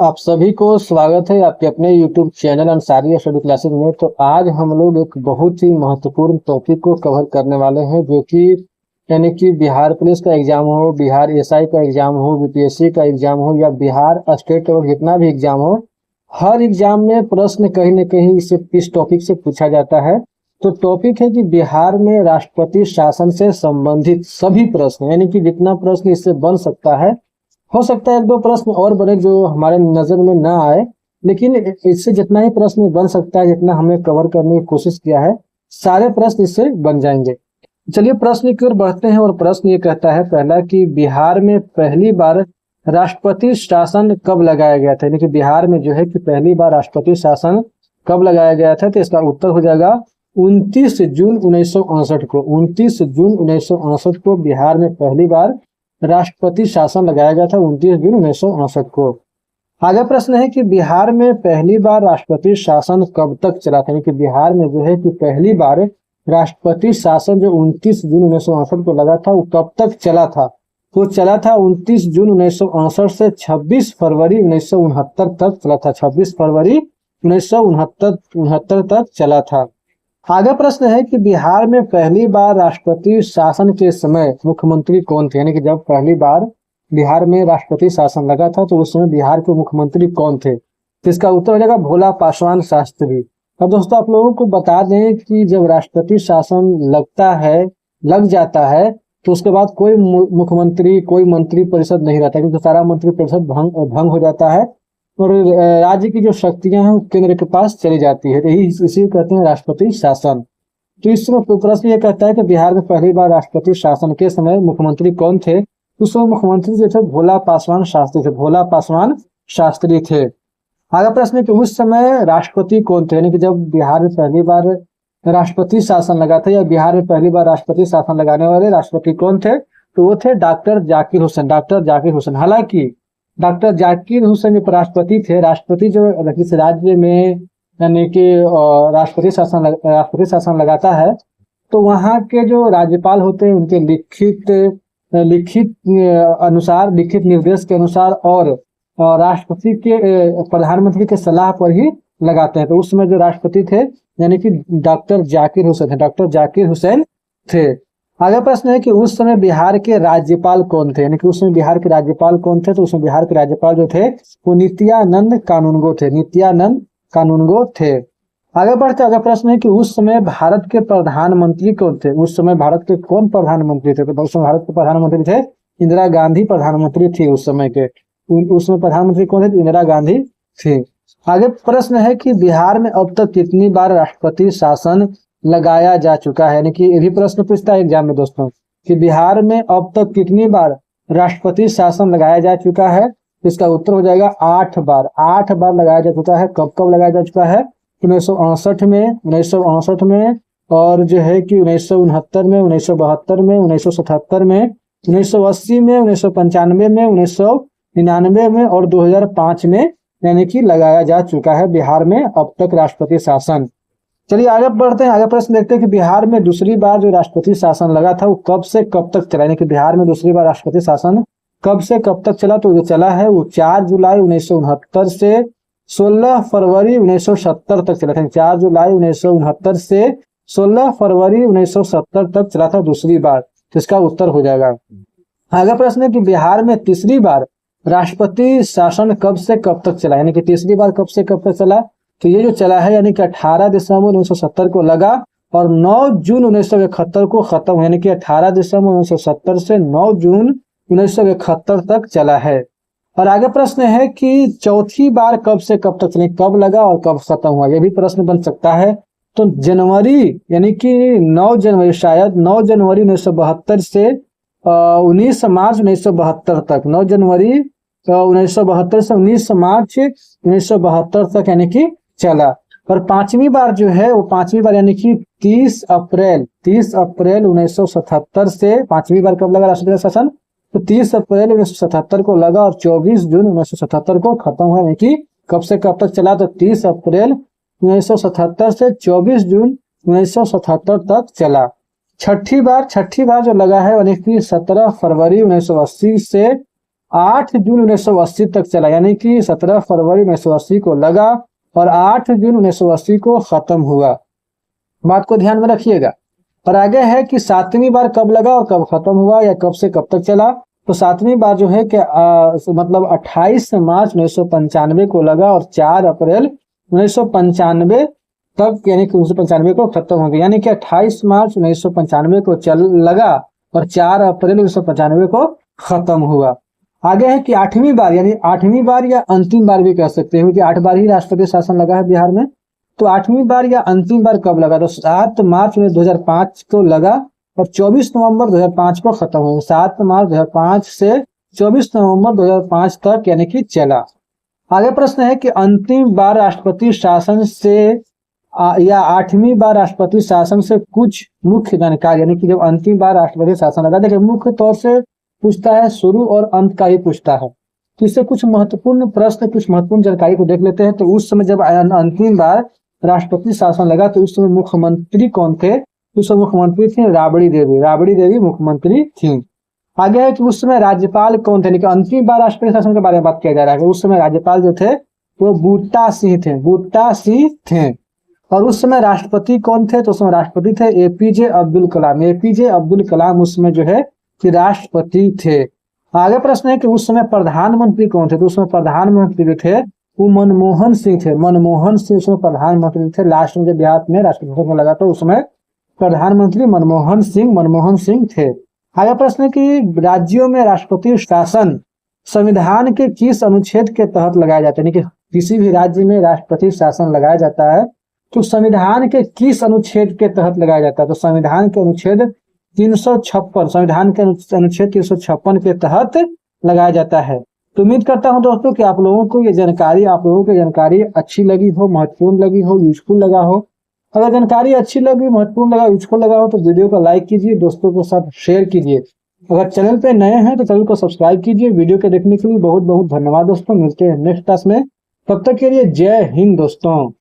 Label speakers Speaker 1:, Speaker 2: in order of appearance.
Speaker 1: आप सभी को स्वागत है आपके अपने YouTube channel Ansari study classes में। तो आज हम लोग एक बहुत ही महत्वपूर्ण टॉपिक को कवर करने वाले हैं, जो कि यानी कि बिहार पुलिस का एग्जाम हो, बिहार एसआई का एग्जाम हो, बीपीएससी का एग्जाम हो या बिहार स्टेट लेवल जितना भी एग्जाम हो, हर एग्जाम में प्रश्न कहीं न कहीं इस टॉपिक से पूछा जाता है। तो टॉपिक है कि बिहार में राष्ट्रपति शासन से संबंधित सभी प्रश्न, यानी कि जितना प्रश्न इससे बन सकता है, हो सकता है एक दो प्रश्न और बने जो हमारे नजर में ना आए, लेकिन इससे जितना ही प्रश्न बन सकता है, जितना हमने कवर करने की कोशिश किया है, सारे प्रश्न इससे बन जाएंगे। चलिए प्रश्न की ओर बढ़ते हैं। और प्रश्न ये कहता है पहला कि बिहार में पहली बार राष्ट्रपति शासन कब लगाया गया था, यानी कि बिहार में जो है कि पहली बार राष्ट्रपति शासन कब लगाया गया था। तो इसका उत्तर हो जाएगा 29 जून 1968 को। 29 जून 1968 को बिहार में पहली बार राष्ट्रपति शासन लगाया गया था, 29 जून 1968 को। आगे प्रश्न है कि बिहार में पहली बार राष्ट्रपति शासन कब तक चला था, यानी कि बिहार में जो है कि पहली बार राष्ट्रपति शासन जो 29 जून 1968 को लगा था, वो कब तक चला था। तो चला था 29 जून 1968 से 26 फरवरी 1969 तक चला था। 26 फरवरी 1969 तक चला था। आगे प्रश्न है कि बिहार में पहली बार राष्ट्रपति शासन के समय मुख्यमंत्री कौन थे, यानी कि जब पहली बार बिहार में राष्ट्रपति शासन लगा था तो उस समय बिहार के मुख्यमंत्री कौन थे। तो इसका उत्तर हो जाएगा भोला पासवान शास्त्री। अब दोस्तों आप लोगों को बता दें कि जब राष्ट्रपति शासन लग जाता है तो उसके बाद कोई मुख्यमंत्री, कोई मंत्री परिषद नहीं रहता, क्योंकि सारा मंत्री परिषद भंग हो जाता है और राज्य की जो शक्तियां हैं केंद्र के पास चली जाती है। तो इसी कहते हैं राष्ट्रपति शासन। तो इस समय प्रश्न ये कहता है कि बिहार में पहली बार राष्ट्रपति शासन के समय मुख्यमंत्री कौन थे। उस समय मुख्यमंत्री जो थे भोला पासवान शास्त्री थे। भोला पासवान शास्त्री थे। आगे प्रश्न है कि उस समय राष्ट्रपति कौन थे, यानी कि जब बिहार में पहली बार राष्ट्रपति शासन लगा था या बिहार में पहली बार राष्ट्रपति शासन लगाने वाले राष्ट्रपति कौन थे, तो वो थे डॉक्टर जाकिर हुसैन। डॉक्टर जाकिर हुसैन। हालांकि डॉक्टर जाकिर हुसैन जो राष्ट्रपति थे, राष्ट्रपति जो किसी राज्य में यानी कि राष्ट्रपति शासन लगाता है तो वहाँ के जो राज्यपाल होते हैं उनके लिखित निर्देश के अनुसार और राष्ट्रपति के प्रधानमंत्री के सलाह पर ही लगाते हैं। तो उस समय जो राष्ट्रपति थे यानी कि डॉक्टर जाकिर हुसैन थे। आगे प्रश्न है कि उस समय बिहार के राज्यपाल कौन थे, यानी कि उस समय बिहार के राज्यपाल कौन थे। तो उसमें बिहार के राज्यपाल जो थे वो नित्यानंद कानूनगो थे। आगे बढ़ते अगला प्रश्न है कि उस समय भारत के प्रधानमंत्री कौन थे। उस समय भारत के कौन प्रधानमंत्री थे। तो उस समय भारत के प्रधानमंत्री थे इंदिरा गांधी प्रधानमंत्री थी उस समय के। उसमें प्रधानमंत्री कौन थे, इंदिरा गांधी थी। आगे प्रश्न है कि बिहार में अब तक कितनी बार राष्ट्रपति शासन लगाया जा चुका है, यानी कि ये भी प्रश्न पूछता है एग्जाम में दोस्तों कि बिहार में अब तक कितनी बार राष्ट्रपति शासन लगाया जा चुका है। इसका उत्तर हो जाएगा 8 बार। 8 बार लगाया जा चुका है। कब कब लगाया जा चुका है, 1968 में और जो है कि 1969 में, 1972 में, 1977 में, 1980 में, 1995 में, 1999 में और 2005 में, यानी कि लगाया जा चुका है बिहार में अब तक राष्ट्रपति शासन। चलिए आगे बढ़ते हैं। आगे प्रश्न देखते हैं कि बिहार में दूसरी बार जो राष्ट्रपति शासन लगा था वो कब से कब तक चला, यानी कि बिहार में दूसरी बार राष्ट्रपति शासन कब से कब तक चला। तो जो चला है वो 4 जुलाई 1969 से 16 फरवरी 1970 तक चला था। 4 जुलाई 1969 से 16 फरवरी 1970 तक चला था दूसरी बार। तो इसका उत्तर हो जाएगा। आगे प्रश्न है कि बिहार में तीसरी बार राष्ट्रपति शासन कब से कब तक चला, यानी कि तीसरी बार कब से कब तक चला। तो ये जो चला है यानी कि 18 दिसंबर 1970 को लगा और 9 जून 1971 को खत्म, यानी कि 18 दिसंबर 1970 से 9 जून 1971 तक चला है। और आगे प्रश्न है कि चौथी बार कब से कब तक चली, कब लगा और कब खत्म हुआ, यह भी प्रश्न बन सकता है। तो जनवरी यानी कि 9 जनवरी, शायद 9 जनवरी 1972 से 19 मार्च 1972 तक, 9 जनवरी 1972 से 19 मार्च 1972 तक यानी कि चला। और पांचवी बार जो है वो पांचवी बार यानी कि 30 अप्रैल 1977 से पांचवी बार कब लगा राष्ट्रपति शासन, तो 30 अप्रैल 1977 को लगा और 24 जून 1977 को खत्म हुआ, यानी कि कब से कब तक चला। तो 30 अप्रैल 1977 से 24 जून 1977 तक चला। छठी बार जो लगा है यानी कि 17 फरवरी 1980 से 8 जून 1980 तक चला, यानी कि 17 फरवरी 1980 को लगा और 8 जून 1980 को खत्म हुआ। बात को ध्यान में रखिएगा। और आगे है कि 7वीं बार कब लगा और कब खत्म हुआ या कब से कब तक चला। तो 7वीं बार जो है कि मतलब 28 मार्च 1995 को लगा और 4 अप्रैल 1995 तक, यानी कि 1995 को खत्म हो गया। यानी कि 28 मार्च 1995 को लगा और 4 अप्रैल 1995 को खत्म हुआ। आगे है कि 8वीं बार, यानी 8वीं बार या अंतिम बार भी कह सकते हैं, क्योंकि 8 बार ही राष्ट्रपति शासन लगा है बिहार में। तो 8वीं बार या अंतिम बार कब लगा? तो 7 मार्च 2005 को लगा और 24 नवंबर 2005 को खत्म हुआ। 7 मार्च 2005 से 24 नवंबर 2005 तक यानी कि चला। आगे प्रश्न है कि अंतिम बार राष्ट्रपति शासन से या 8वीं बार राष्ट्रपति शासन से कुछ मुख्य जानकारी, यानी कि जब अंतिम बार राष्ट्रपति शासन लगा, देखिए मुख्य तौर से पूछता है, शुरू और अंत का ही पूछता है। तो इससे कुछ महत्वपूर्ण प्रश्न, कुछ महत्वपूर्ण जानकारी को देख लेते हैं। तो उस समय जब अंतिम बार राष्ट्रपति शासन लगा तो उस समय मुख्यमंत्री कौन थे? उस समय मुख्यमंत्री थी राबड़ी देवी। राबड़ी देवी मुख्यमंत्री थी। आगे है कि उस समय राज्यपाल कौन थे? अंतिम बार राष्ट्रपति शासन के बारे में बात किया जा रहा है। उस समय राज्यपाल जो थे वो बूटा सिंह थे, बूटा सिंह थे। और उस समय राष्ट्रपति कौन थे? तो उस समय राष्ट्रपति थे एपीजे अब्दुल कलाम। एपीजे अब्दुल कलाम उस समय जो है कि राष्ट्रपति थे। आगे प्रश्न है कि उस समय प्रधानमंत्री कौन थे? तो उस समय प्रधानमंत्री जो थे वो मनमोहन सिंह थे। मनमोहन सिंह उसमें प्रधानमंत्री थे। लास्ट में जब बिहार में राष्ट्रपति में लगा तो उसमें प्रधानमंत्री मनमोहन सिंह थे। आगे प्रश्न है कि राज्यों में राष्ट्रपति शासन संविधान के किस अनुच्छेद के तहत लगाया जाता है? यानी कि किसी भी राज्य में राष्ट्रपति शासन लगाया जाता है तो संविधान के किस अनुच्छेद के तहत लगाया जाता है? तो संविधान के अनुच्छेद 356, संविधान के अनुच्छेद 356 के तहत लगाया जाता है। तो उम्मीद करता हूं दोस्तों कि आप लोगों को ये जानकारी, आप लोगों की जानकारी अच्छी लगी हो, महत्वपूर्ण लगी हो, यूजफुल लगा हो। अगर जानकारी अच्छी लगी, महत्वपूर्ण लगा, यूजफुल लगा हो तो वीडियो को लाइक कीजिए, दोस्तों के साथ शेयर कीजिए। अगर चैनल पे नए हैं तो चैनल को सब्सक्राइब कीजिए। वीडियो के देखने के लिए बहुत बहुत धन्यवाद दोस्तों। मिलते हैं नेक्स्ट क्लास में, तब तक के लिए जय हिंद दोस्तों।